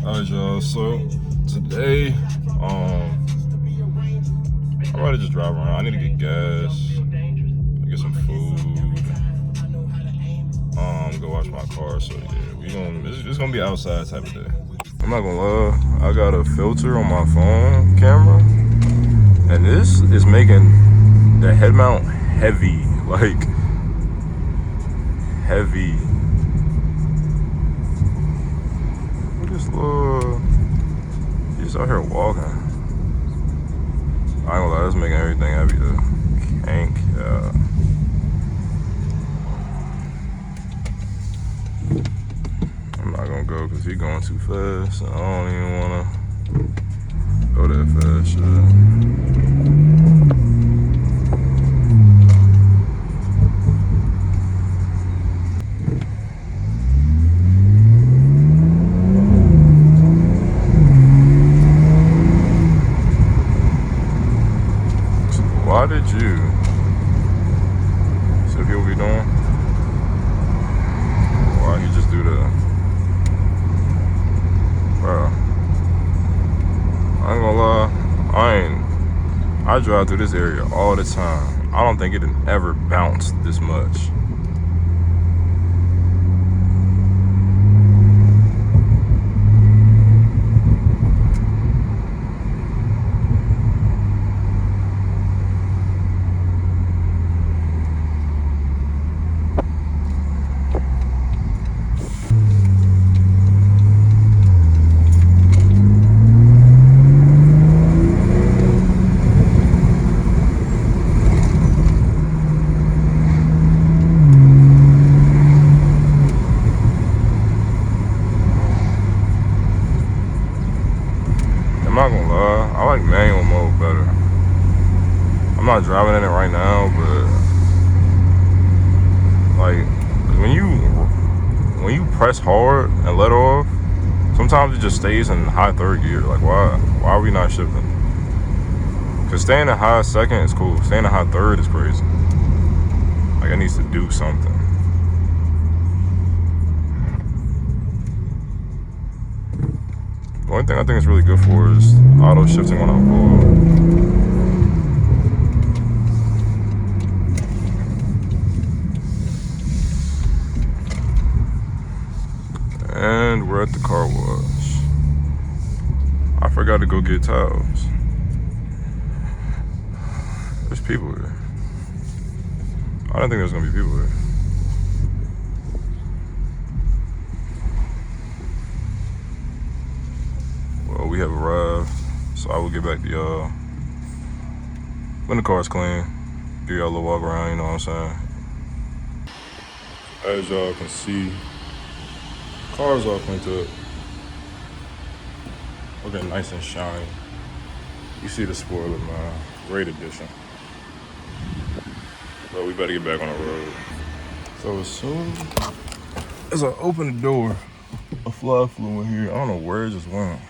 Alright, y'all, so today I'm about to just drive around. I need to get gas, get some food, go wash my car. So yeah, it's gonna be outside type of day. I'm not gonna lie, I got a filter on my phone camera, and this is making the head mount heavy, like heavy. Look at this little, he's out here walking. I ain't gonna lie, that's making everything heavy though. Cank, yeah. I'm not gonna go because he's going too fast. And I don't even wanna go that fast, shit. Why did you? So he'll be doing? Why he just do that? Bro, I ain't gonna lie, I drive through this area all the time. I don't think it had ever bounced this much. I'm not gonna lie, I like manual mode better. I'm not driving in it right now, but like when you press hard and let off, sometimes it just stays in high third gear. Like why are we not shifting? Cause staying in high second is cool. Staying in high third is crazy. Like it needs to do something. The only thing I think it's really good for is auto shifting when I pull. And we're at the car wash. I forgot to go get towels. There's people here. I didn't think there was gonna be people here. Well, we have arrived, so I will get back to y'all when the car's clean. Give y'all a little walk around, you know what I'm saying? As y'all can see, car's all cleaned up. Looking nice and shiny. You see the spoiler, man. Great addition. But we better get back on the road. So as soon as I open the door, a fly flew in here. I don't know where it just went.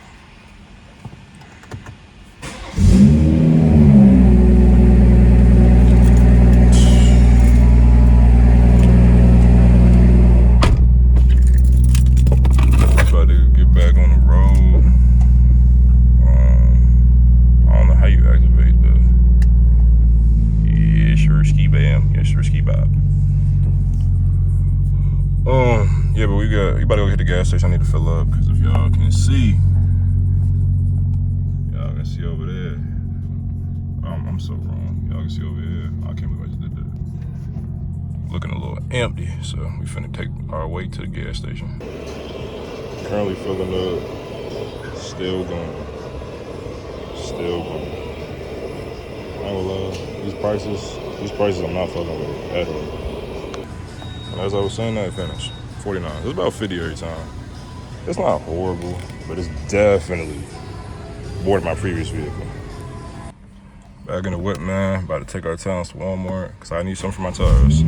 Yeah, but we about to go hit the gas station. I need to fill up because if y'all can see over there. I'm so wrong. Y'all can see over here. I can't believe I just did that. Looking a little empty, so we finna take our way to the gas station. Currently filling up. Still going. Still going. I ain't gonna lie. These prices I'm not fucking with at all. And as I was saying, that finished. 49. It's about 50 every time. It's not horrible, but it's definitely more than my previous vehicle. Back in the whip, man. About to take our talents to Walmart because I need some for my tires.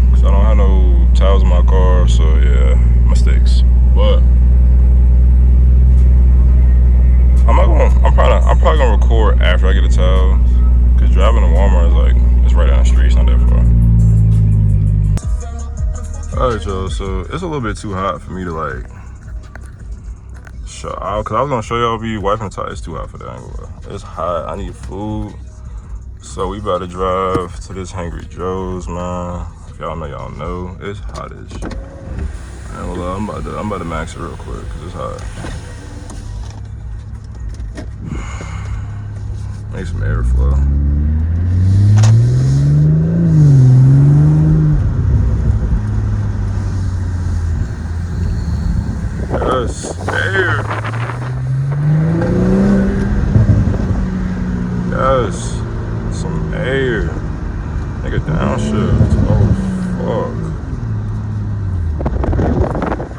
Because I don't have no tires in my car, so yeah, mistakes. But I'm probably gonna record after I get the towels. Because driving to Walmart is like, it's right down the street. It's not that far. Alright, y'all, so it's a little bit too hot for me to like show out, cause I was gonna show y'all be wiping the tire. It's too hot for that angle. It's hot. I need food. So we about to drive to this Hangry Joe's, man. If y'all know, it's hot as shit. And I'm about to max it real quick, cause it's hot. Make some airflow. Yes, air. Yes, some air. Nigga, downshift. Oh, fuck.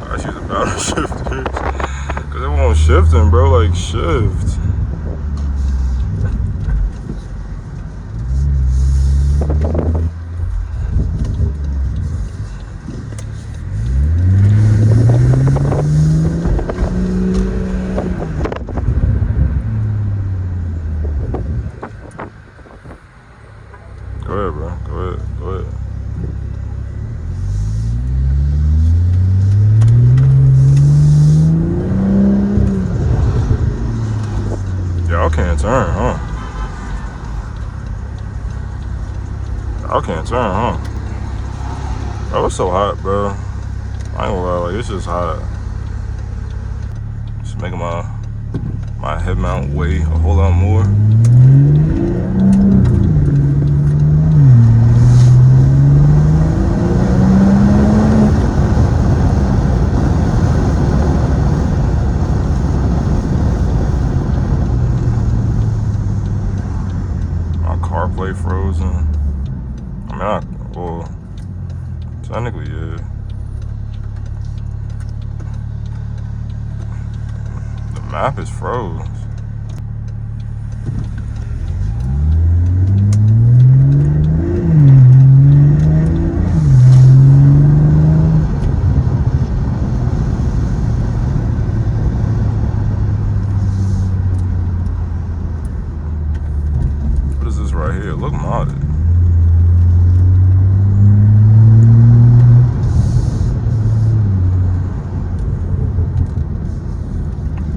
I should use a battle shifter. Cause it won't shifting, bro. Like, shift. Go ahead, bro. Go ahead. Y'all can't turn, huh? Y'all can't turn, huh? Bro, it's so hot, bro. I ain't gonna lie, like, it's just hot. Just making my head mount weigh a whole lot more. CarPlay frozen. I mean, well, technically, yeah. The map is froze. What is this right here? Look modded.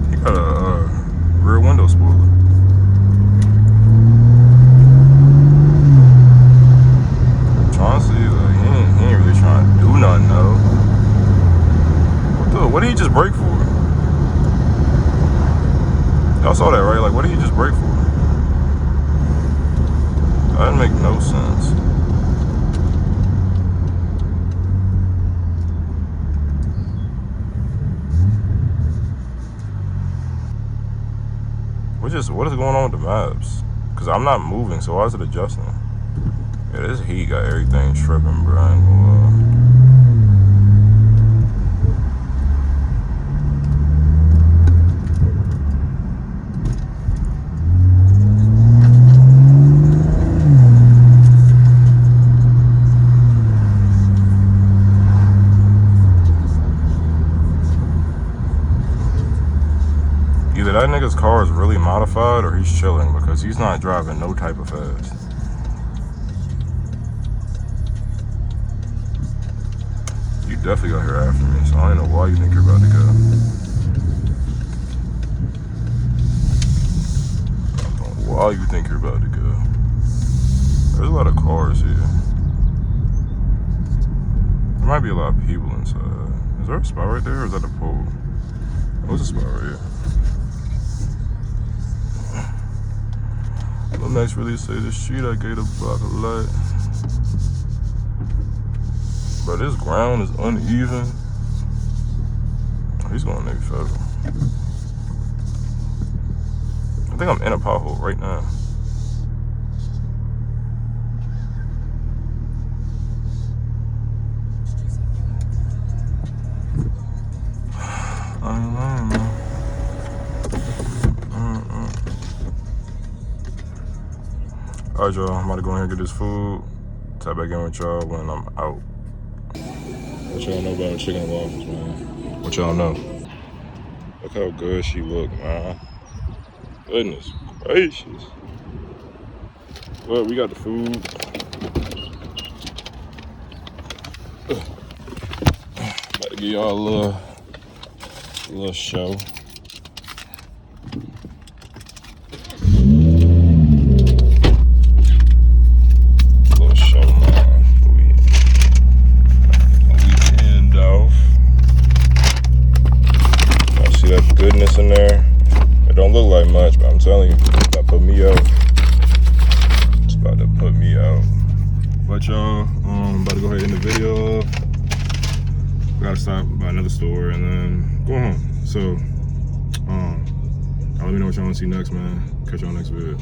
He got a rear window spoiler. Trying to see, like, he ain't really trying to do nothing though. What did he just brake for? Y'all saw that, right? Like, what did he just brake for? That didn't make no sense. What is going on with the maps? Cause I'm not moving, so why is it adjusting? Yeah, this heat got everything tripping, bro. I ain't gonna lie. Either that nigga's car is really modified or he's chilling, because he's not driving no type of fast. You definitely got here after me, so I don't know why you think you're about to go. I don't know why you think you're about to go. There's a lot of cars here. There might be a lot of people inside. Is there a spot right there, or is that a pole? What's a spot right here? The next release say the street I gave a block of light. But this ground is uneven. Oh, he's going maybe federal. I think I'm in a pothole right now. I ain't lying, man. Alright, y'all, I'm about to go in here and get this food. Tap back in with y'all when I'm out. What y'all know about chicken and waffles, man? What y'all know? Look how good she look, man. Goodness gracious. Well, we got the food. give y'all a little show. Little show, man. Weekend off. Y'all see that goodness in there? It don't look like much, but I'm telling you, it's about to put me out. It's about to put me out. But y'all, about to go ahead and end the video. Gotta stop by another store and then go home. So, let me know what y'all want to see next, man. Catch y'all next video.